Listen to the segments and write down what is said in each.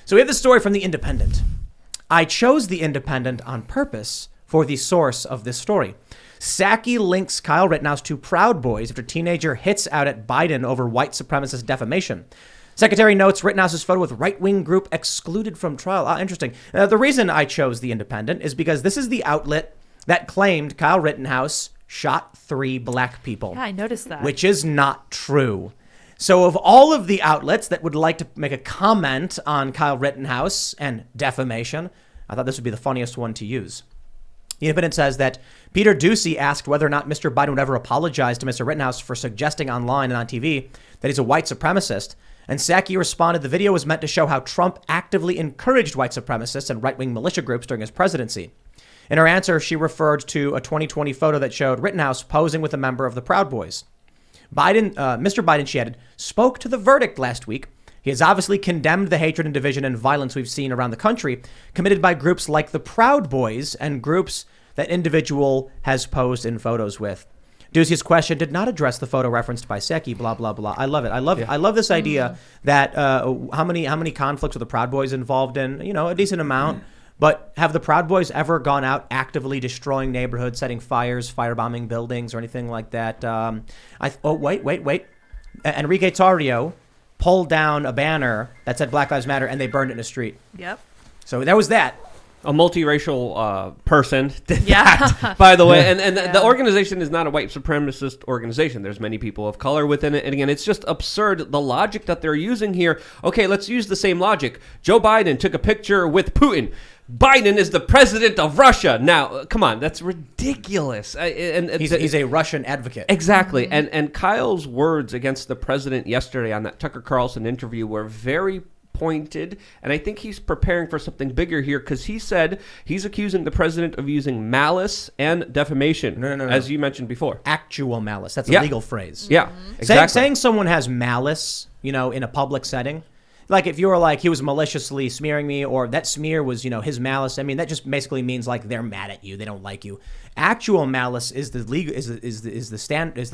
So we have this story from The Independent. I chose The Independent on purpose for the source of this story. Psaki links Kyle Rittenhouse to Proud Boys after teenager hits out at Biden over white supremacist defamation. Secretary notes Rittenhouse's photo with right-wing group excluded from trial. Interesting. The reason I chose The Independent is because this is the outlet that claimed Kyle Rittenhouse shot 3 black people. Yeah, I noticed that. Which is not true. So of all of the outlets that would like to make a comment on Kyle Rittenhouse and defamation, I thought this would be the funniest one to use. The Independent says that Peter Doocy asked whether or not Mr. Biden would ever apologize to Mr. Rittenhouse for suggesting online and on TV that he's a white supremacist. And Psaki responded, the video was meant to show how Trump actively encouraged white supremacists and right-wing militia groups during his presidency. In her answer, she referred to a 2020 photo that showed Rittenhouse posing with a member of the Proud Boys. Mr. Biden, she added, spoke to the verdict last week. He has obviously condemned the hatred and division and violence we've seen around the country, committed by groups like the Proud Boys and groups that individual has posed in photos with. Doocy's question did not address the photo referenced by Psaki, blah, blah, blah. I love it. I love this idea that how many conflicts were the Proud Boys involved in? A decent amount. But have the Proud Boys ever gone out actively destroying neighborhoods, setting fires, firebombing buildings, or anything like that? Wait. Enrique Tarrio pulled down a banner that said Black Lives Matter, and they burned it in a street. Yep. So there was that. A multiracial person did Yeah. that, by the way. And the organization is not a white supremacist organization. There's many people of color within it. And again, it's just absurd, the logic that they're using here. Okay, let's use the same logic. Joe Biden took a picture with Putin. Biden is the president of Russia. Now, come on, that's ridiculous. He's a Russian advocate. Exactly. And Kyle's words against the president yesterday on that Tucker Carlson interview were very pointed, and I think he's preparing for something bigger here, because he said he's accusing the president of using malice and defamation, no. as you mentioned before. Actual malice. That's a legal phrase. Yeah, exactly. Saying someone has malice, in a public setting, like if you were like, he was maliciously smearing me, or that smear was, his malice. I mean, that just basically means like they're mad at you, they don't like you. Actual malice is the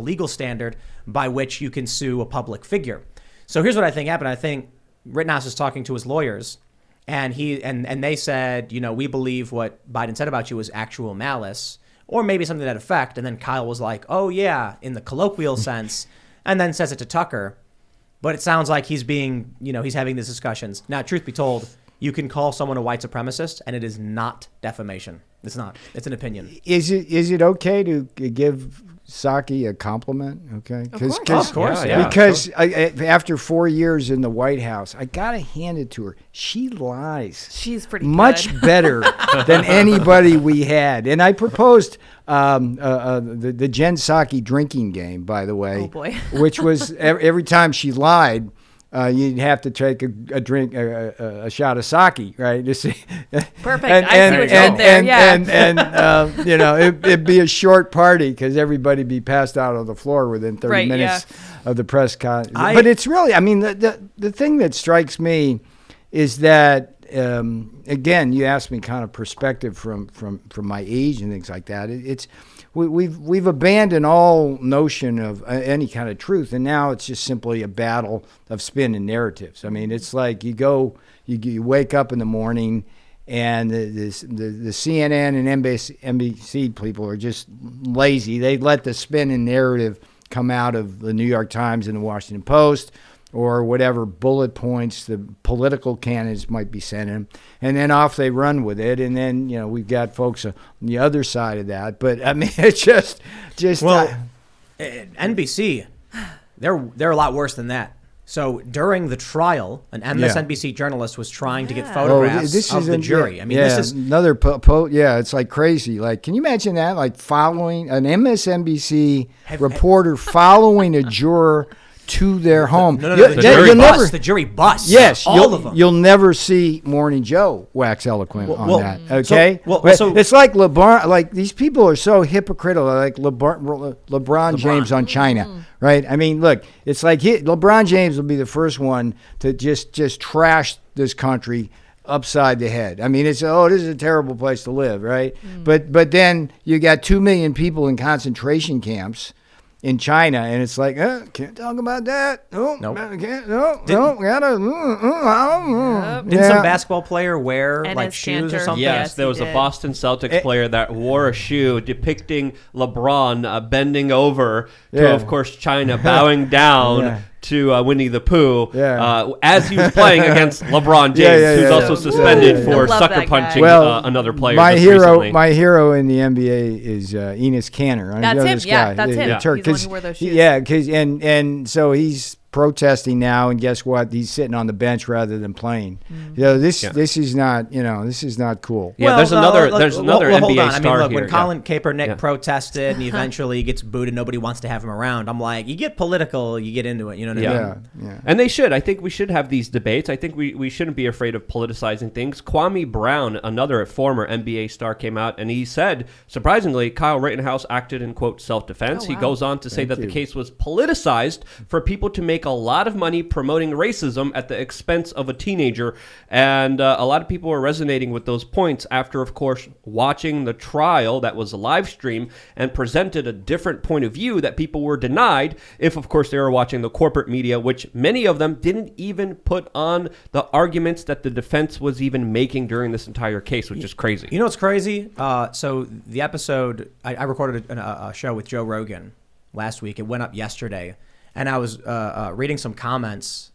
legal standard by which you can sue a public figure. So here's what I think happened. I think Rittenhouse is talking to his lawyers, and they said, we believe what Biden said about you was actual malice, or maybe something to that effect. And then Kyle was like, oh yeah, in the colloquial sense, and then says it to Tucker. But it sounds like he's being, he's having these discussions. Now, truth be told, you can call someone a white supremacist, and it is not defamation. It's not. It's an opinion. Is it okay to give Psaki a compliment? Okay, of course, yeah. Because after 4 years in the White House, I gotta hand it to her. She lies. She's pretty much good. better than anybody we had. And I proposed the Jen Psaki drinking game, by the way. Oh boy. Which was every time she lied, you'd have to take a drink, a shot of sake, right? To see. Perfect. I see what you did there. Yeah. And it'd be a short party because everybody'd be passed out on the floor within 30 minutes of the press con. But it's really, the thing that strikes me is that, again, you asked me kind of perspective from my age and things like that. We've abandoned all notion of any kind of truth, and now it's just simply a battle of spin and narratives. I mean, it's like you wake up in the morning, and the CNN and NBC people are just lazy. They let the spin and narrative come out of the New York Times and the Washington Post, or whatever bullet points the political candidates might be sending, and then off they run with it. And then, we've got folks on the other side of that. But I mean, it's just NBC, they're a lot worse than that. So during the trial, an MSNBC journalist was trying to get photographs of the jury. I mean, this is another it's like crazy. Like, can you imagine that? Like following an MSNBC reporter following a juror to their home. The jury bus. Yes, all of them. You'll never see Morning Joe wax eloquent on that. Okay, so it's like LeBron. Like, these people are so hypocritical. Like LeBron James on China, right? I mean, look, it's like LeBron James will be the first one to just trash this country upside the head. I mean, this is a terrible place to live, right? But then you got 2 million people in concentration camps. in China, and it's like, can't talk about that. Can't. Didn't some basketball player wear and shoes or something? Yes, there was a Boston Celtics player that wore a shoe depicting LeBron bending over to, of course, China bowing down to Winnie the Pooh as he was playing against LeBron James, who's also suspended for sucker punching another player. My hero in the NBA is Enes Kanter. That's him. Yeah, that's him. He's the one who wore those shoes. Yeah, and so he's protesting now, and guess what? He's sitting on the bench rather than playing. This is not cool. Yeah, there's another NBA star look, here. When Colin Kaepernick protested and eventually gets booed and nobody wants to have him around, I'm like, you get political, you get into it. You know what I mean? Yeah. And they should. I think we should have these debates. I think we shouldn't be afraid of politicizing things. Kwame Brown, another former NBA star, came out and he said, surprisingly, Kyle Rittenhouse acted in, quote, self-defense. He goes on to say that the case was politicized for people to make a lot of money promoting racism at the expense of a teenager. And a lot of people are resonating with those points after, of course, watching the trial that was a live stream and presented a different point of view that people were denied if, of course, they were watching the corporate media, which many of them didn't even put on the arguments that the defense was even making during this entire case, which is crazy. You know what's crazy? So the episode, I recorded a show with Joe Rogan last week. It went up yesterday. And I was reading some comments,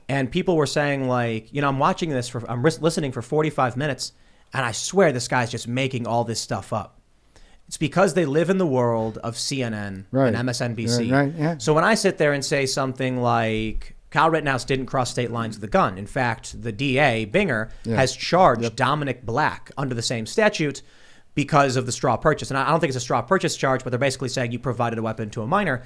and people were saying, like, I'm watching this I'm listening for 45 minutes, and I swear this guy's just making all this stuff up. It's because they live in the world of CNN and MSNBC. Right, yeah. So when I sit there and say something like, Kyle Rittenhouse didn't cross state lines with a gun. In fact, the DA, Binger, has charged Dominic Black under the same statute because of the straw purchase. And I don't think it's a straw purchase charge, but they're basically saying you provided a weapon to a minor.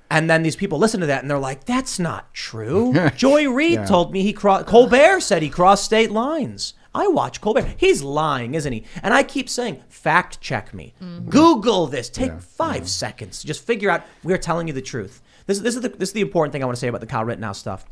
And then these people listen to that and they're like, that's not true. Joy Reid told me Colbert said he crossed state lines. I watch Colbert. He's lying, isn't he? And I keep saying, fact check me. Google this. Take 5 seconds. Just figure out we're telling you the truth. This is the important thing I want to say about the Kyle Rittenhouse stuff.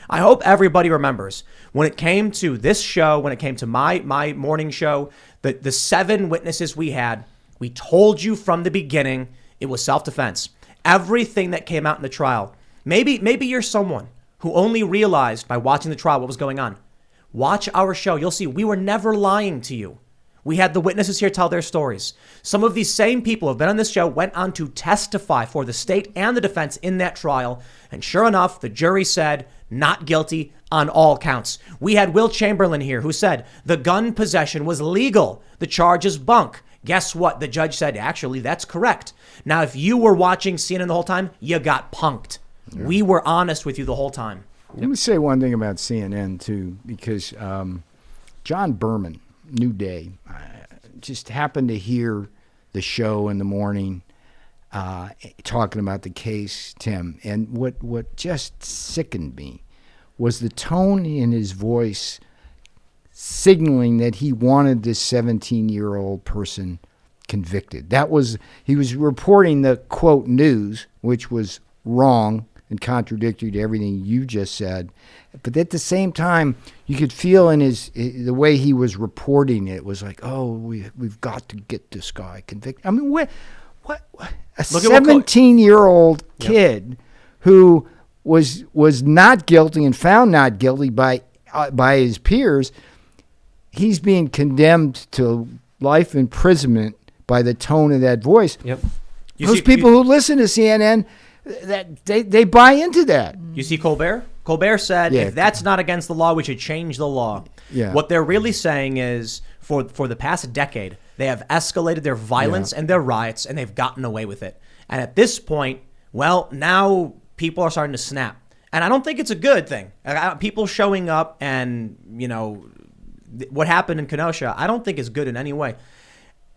I hope everybody remembers when it came to this show, when it came to my morning show, the 7 witnesses we had, we told you from the beginning it was self-defense. Everything that came out in the trial. Maybe you're someone who only realized by watching the trial what was going on. Watch our show. You'll see we were never lying to you. We had the witnesses here tell their stories. Some of these same people who have been on this show went on to testify for the state and the defense in that trial. And sure enough, the jury said not guilty on all counts. We had Will Chamberlain here who said the gun possession was legal. The charge is bunk. Guess what? The judge said, actually, that's correct. Now, if you were watching CNN the whole time, you got punked. Yeah. We were honest with you the whole time. Let me say one thing about CNN, too, because John Berman, New Day, just happened to hear the show in the morning talking about the case, Tim. And what just sickened me was the tone in his voice signaling that he wanted this 17-year-old person convicted. He was reporting the, quote, news, which was wrong and contradictory to everything you just said. But at the same time, you could feel in the way he was reporting it was like, oh, we've got to get this guy convicted. I mean, what a 17-year-old kid who was not guilty and found not guilty by his peers, he's being condemned to life imprisonment by the tone of that voice. Yep. Those people who listen to CNN, that they buy into that. You see Colbert? Colbert said, if that's not against the law, we should change the law. Yeah. What they're really saying is, for the past decade, they have escalated their violence and their riots, and they've gotten away with it. And at this point, well, now people are starting to snap. And I don't think it's a good thing. People showing up and, what happened in Kenosha, I don't think is good in any way.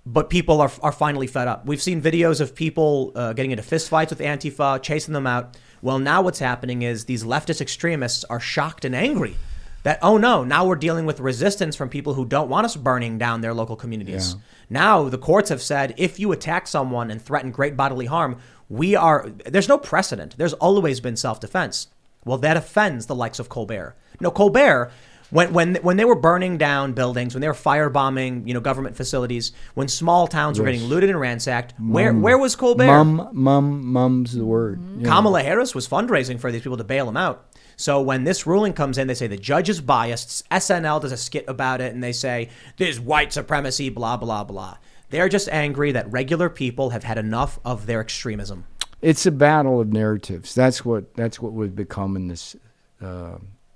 But people are finally fed up. We've seen videos of people getting into fistfights with Antifa, chasing them out. Well, now what's happening is these leftist extremists are shocked and angry that, oh no, now we're dealing with resistance from people who don't want us burning down their local communities. Yeah. Now the courts have said, if you attack someone and threaten great bodily harm, there's no precedent. There's always been self-defense. Well, that offends the likes of Colbert. No, Colbert When they were burning down buildings, when they were firebombing, government facilities, when small towns were getting looted and ransacked, where was Colbert? Mum's the word. Kamala Harris was fundraising for these people to bail them out. So when this ruling comes in, they say the judge is biased. SNL does a skit about it, and they say there's white supremacy, blah, blah, blah. They're just angry that regular people have had enough of their extremism. It's a battle of narratives. That's what we've become in this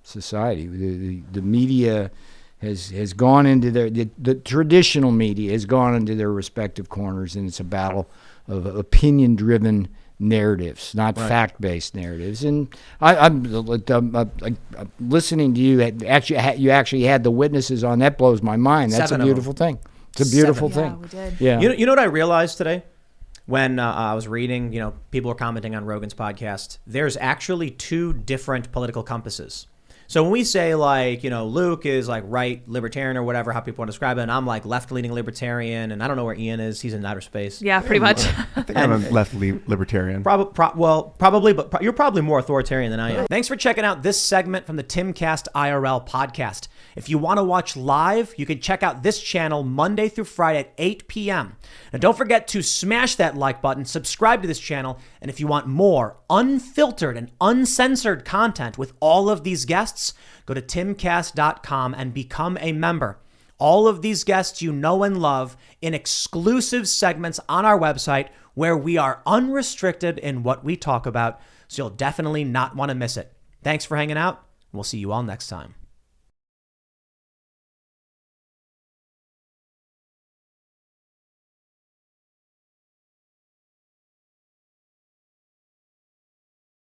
society. The media has gone into the traditional media has gone into their respective corners, and it's a battle of opinion-driven narratives, not fact-based narratives. And I'm listening to you. You actually had the witnesses on. That blows my mind. That's a beautiful thing. It's a beautiful thing. Yeah, we did. Yeah. You know what I realized today? When I was reading, people were commenting on Rogan's podcast, there's actually two different political compasses. So when we say Luke is right libertarian or whatever, how people want to describe it, and I'm left-leaning libertarian, and I don't know where Ian is. He's in outer space. Yeah, pretty much. I think I'm a libertarian. Probably, but you're probably more authoritarian than I am. Thanks for checking out this segment from the Timcast IRL podcast. If you want to watch live, you can check out this channel Monday through Friday at 8 p.m. Now, don't forget to smash that like button, subscribe to this channel, and if you want more unfiltered and uncensored content with all of these guests, go to timcast.com and become a member. All of these guests you know and love in exclusive segments on our website where we are unrestricted in what we talk about, so you'll definitely not want to miss it. Thanks for hanging out. We'll see you all next time.